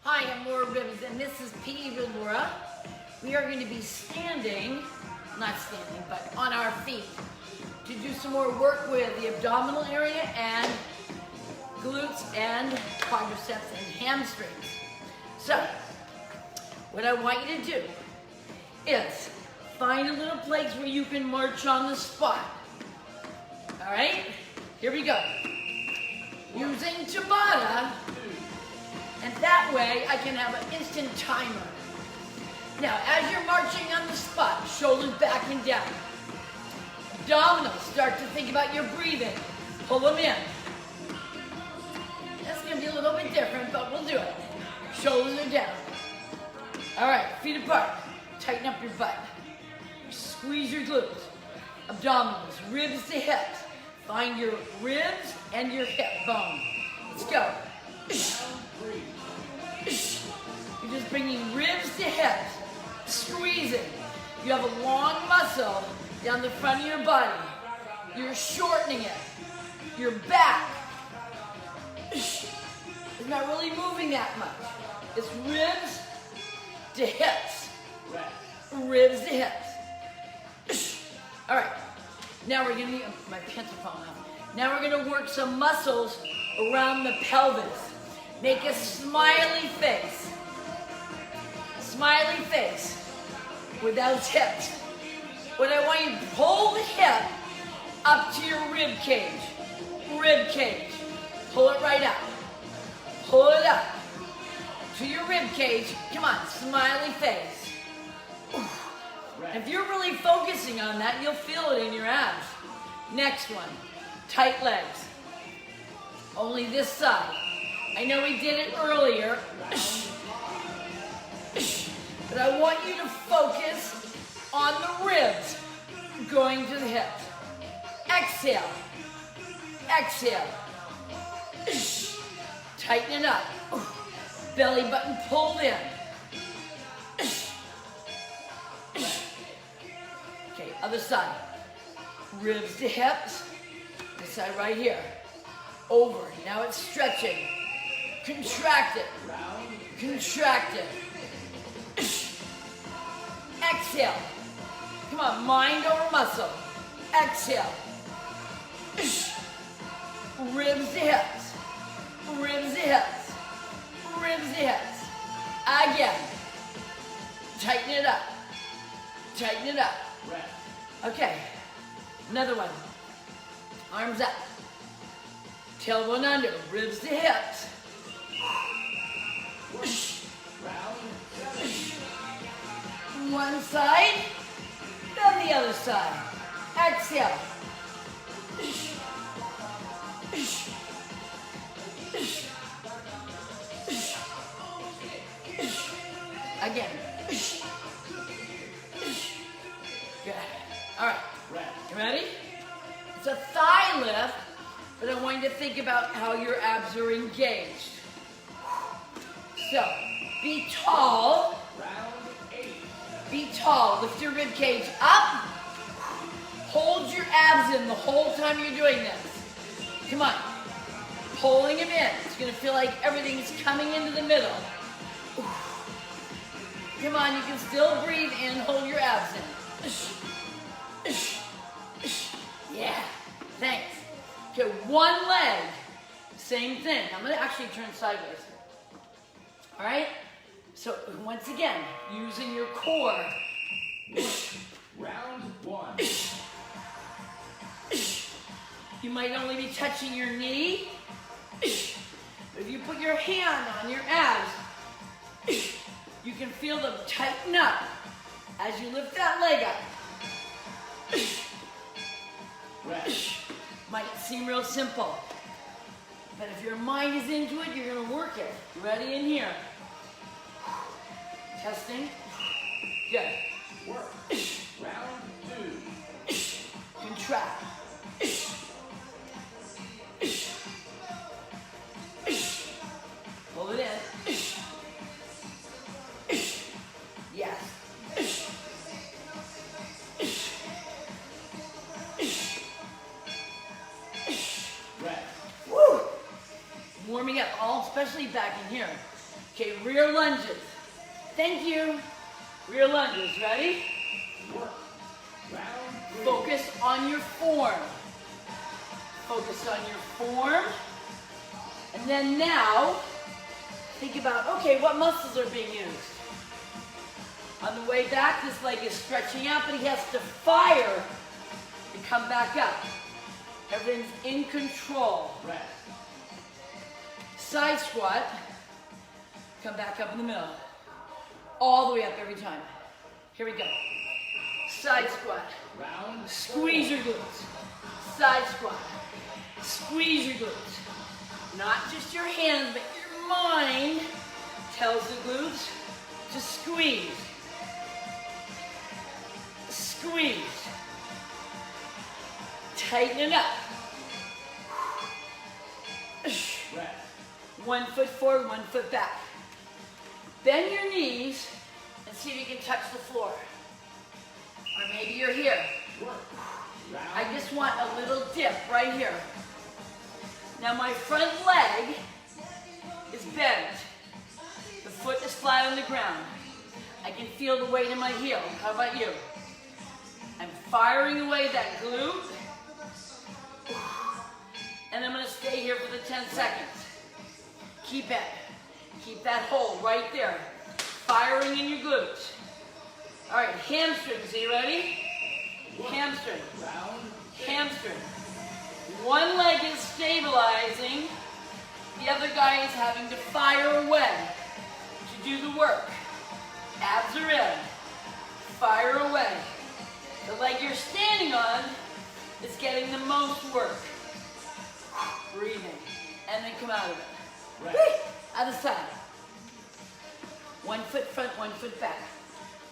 Hi, I'm Laura Ribs, and this is PE with Laura. We are going to be standing, not standing, but on our feet to do some more work with the abdominal area and glutes and quadriceps and hamstrings. So, what I want you to do is find a little place where you can march on the spot. All right? Here we go. Using Tabata, and that way I can have an instant timer. Now, as you're marching on the spot, shoulders back and down. Abdominals, start to think about your breathing. Pull them in. That's going to be a little bit different, but we'll do it. Shoulders are down. All right, feet apart. Tighten up your butt. Squeeze your glutes. Abdominals, ribs to hips. Find your ribs and your hip bone. Let's go. You're just bringing ribs to hips. Squeezing. You have a long muscle down the front of your body. You're shortening it. Your back is not really moving that much. It's ribs to hips. Ribs to hips. All right. Now we're going to, my pants are falling off. Now we're going to work some muscles around the pelvis. Make a smiley face. Smiley face with those hips. What I want you to pull the hip up to your rib cage. Rib cage. Pull it right up. Pull it up to your rib cage. Come on, smiley face. If you're really focusing on that, you'll feel it in your abs. Next one, tight legs. Only this side. I know we did it earlier, but I want you to focus on the ribs going to the hips. Exhale. Exhale. Tighten it up. Belly button pulled in. Okay, other side. Ribs to hips. This side right here. Over. Now it's stretching. Contract it. Contract it. Exhale. Come on, mind over muscle. Exhale. Ribs to hips. Ribs to hips. Ribs to hips. Again. Tighten it up. Tighten it up. Okay. Another one. Arms up. Tailbone under. Ribs to hips. One side, then the other side. Exhale. Again. Good. All right. You ready? It's a thigh lift, but I want you to think about how your abs are engaged. So, be tall. Be tall. Lift your rib cage up. Hold your abs in the whole time you're doing this. Come on. Pulling them in. It's going to feel like everything's coming into the middle. Come on, you can still breathe in. Hold your abs in. Yeah. Thanks. Okay, one leg. Same thing. I'm going to actually turn sideways. All right? So, once again, using your core. Round one. You might only be touching your knee. But if you put your hand on your abs, you can feel them tighten up as you lift that leg up. Might seem real simple, but if your mind is into it, you're going to work it. Ready in here. Testing. Good. Work. Round two. Contract. Pull it in. Yes. Rest. Woo! Warming up, all especially back in here. Okay, rear lunges. Thank you. Rear lunges, ready? Work. Round 3. Focus on your form. Focus on your form. And then now, think about, okay, what muscles are being used? On the way back, this leg is stretching out, but he has to fire to come back up. Everything's in control. Rest. Side squat. Come back up in the middle. All the way up every time. Here we go. Side squat. Round 4. Squeeze your glutes. Side squat. Squeeze your glutes. Not just your hands, but your mind tells the glutes to squeeze. Squeeze. Tighten it up. Rest. 1 foot forward, 1 foot back. Bend your knees and see if you can touch the floor. Or maybe you're here. Work. Round I just want a little dip right here. Now my front leg is bent. The foot is flat on the ground. I can feel the weight in my heel. How about you? I'm firing away that glute. And I'm going to stay here for the 10 seconds. Keep it. Keep that hold right there. Firing in your glutes. All right, hamstrings. Are you ready? Hamstring. round Hamstring. One leg is stabilizing. The other guy is having to fire away to do the work. Abs are in. Fire away. The leg you're standing on is getting the most work. Breathing. And then come out of it. Rest. Other side. 1 foot front, 1 foot back.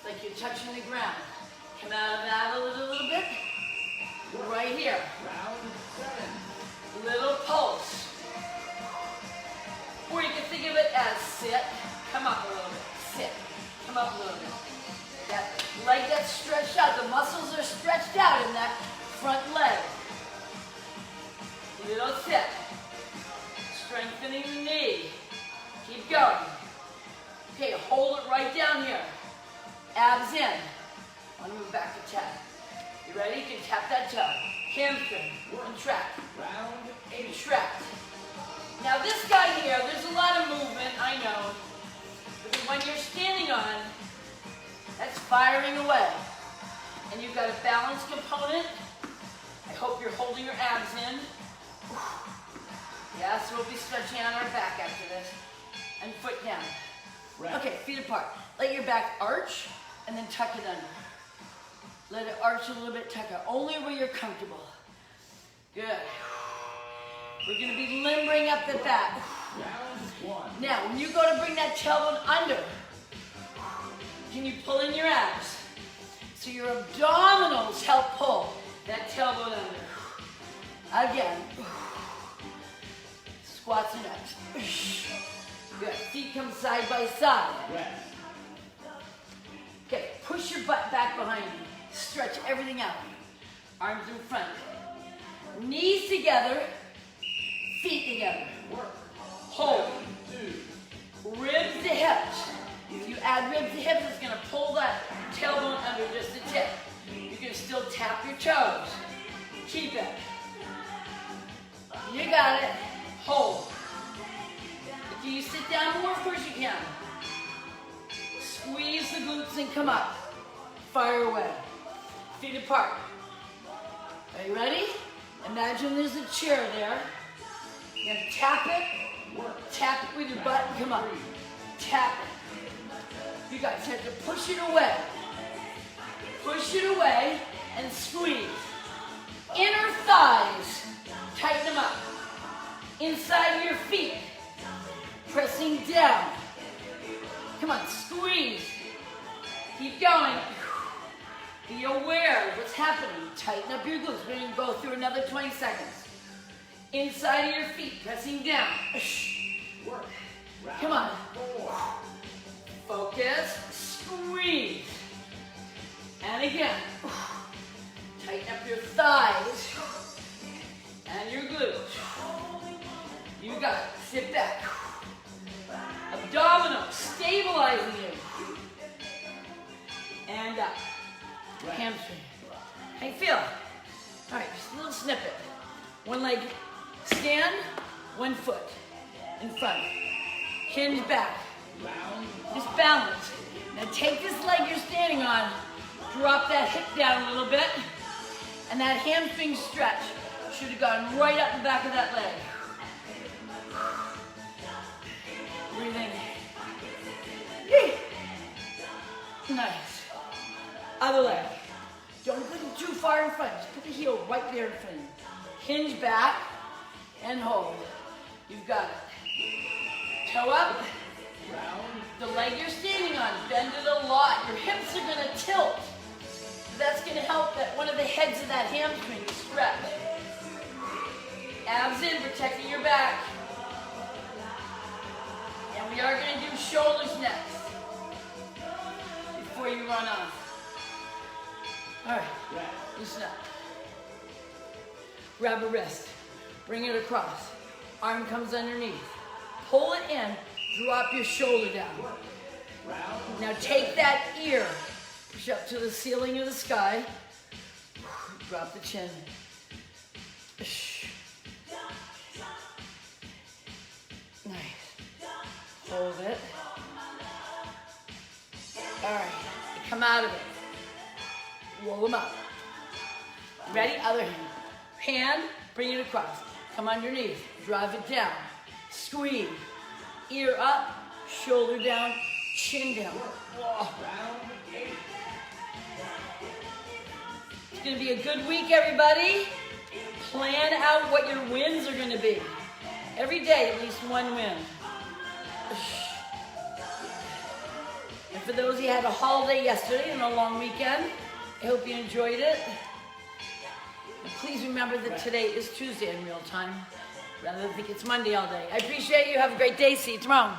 Like you're touching the ground. Come out of that a little bit. Right here. Round 7. Little pulse. Or you can think of it as sit. Come up a little bit. Sit. Come up a little bit. That leg that's stretched out. The muscles are stretched out in that front leg. Little sit. Strengthening the knee. Keep going. Okay, hold it right down here. Abs in. I want to move back to tap. You ready? You can tap that toe. Hamstring. Contract. Round 8. Contract. Now this guy here, there's a lot of movement, I know. But when you're standing on, that's firing away. And you've got a balance component. I hope you're holding your abs in. Yes, we'll be stretching out our back after this. And foot down. Rest. Okay, feet apart. Let your back arch and then tuck it under. Let it arch a little bit, tuck it. Only where you're comfortable. Good. We're going to be limbering up the back. Round 1. Now, when you go to bring that tailbone under, can you pull in your abs? So your abdominals help pull that tailbone under. Again. Squats are next. Good. Feet come side by side. Rest. Okay, push your butt back behind you. Stretch everything out. Arms in front. Knees together. Feet together. Work. Hold. Round 2. Ribs to hips. If you add ribs to hips, it's going to pull that tailbone under just a tip. You can still tap your toes. Keep it. You got it. Hold. If you sit down more, of course you can. Squeeze the glutes and come up. Fire away. Feet apart. Are you ready? Imagine there's a chair there. You're going to tap it. Tap it with your butt and come up. Tap it. You guys have to push it away. Push it away and squeeze. Inner thighs. Tighten them up. Inside your feet. Pressing down. Come on, squeeze. Keep going. Be aware of what's happening. Tighten up your glutes. We're going to go through another 20 seconds. Inside of your feet, pressing down. Work. Come on. 4. Focus. Squeeze. And again. Tighten up your thighs. And your glutes. You got it. Sit back. Abdominals. stabilizing you. And up. Hamstring. How you feel? All right, just a little snippet. One leg stand, one foot in front. Hinge back. Just balance. Now take this leg you're standing on, drop that hip down a little bit, and that hamstring stretch should have gone right up the back of that leg. Breathing. Nice. Other leg. Don't put it too far in front. Just put the heel right there in front of you. Hinge back and hold. You've got it. Toe up. The leg you're standing on, bend it a lot. Your hips are going to tilt. That's going to help that one of the heads of that hamstring stretch. Abs in, protecting your back. And we are going to do shoulders next before you run off. All right, loosen up. Grab a wrist, bring it across. Arm comes underneath. Pull it in, drop your shoulder down. Now take that ear, push up to the ceiling of the sky. Drop the chin. Nice. Hold it. All right, come out of it. Roll them up. Ready? Other hand. Hand, bring it across. Come underneath. Drive it down. Squeeze. Ear up, shoulder down, chin down. Whoa. It's going to be a good week, everybody. Plan out what your wins are going to be. Every day, at least one win. And for those who had a holiday yesterday and a long weekend, I hope you enjoyed it. And please remember that today is Tuesday in real time, rather than think it's Monday all day. I appreciate you. Have a great day. See you tomorrow.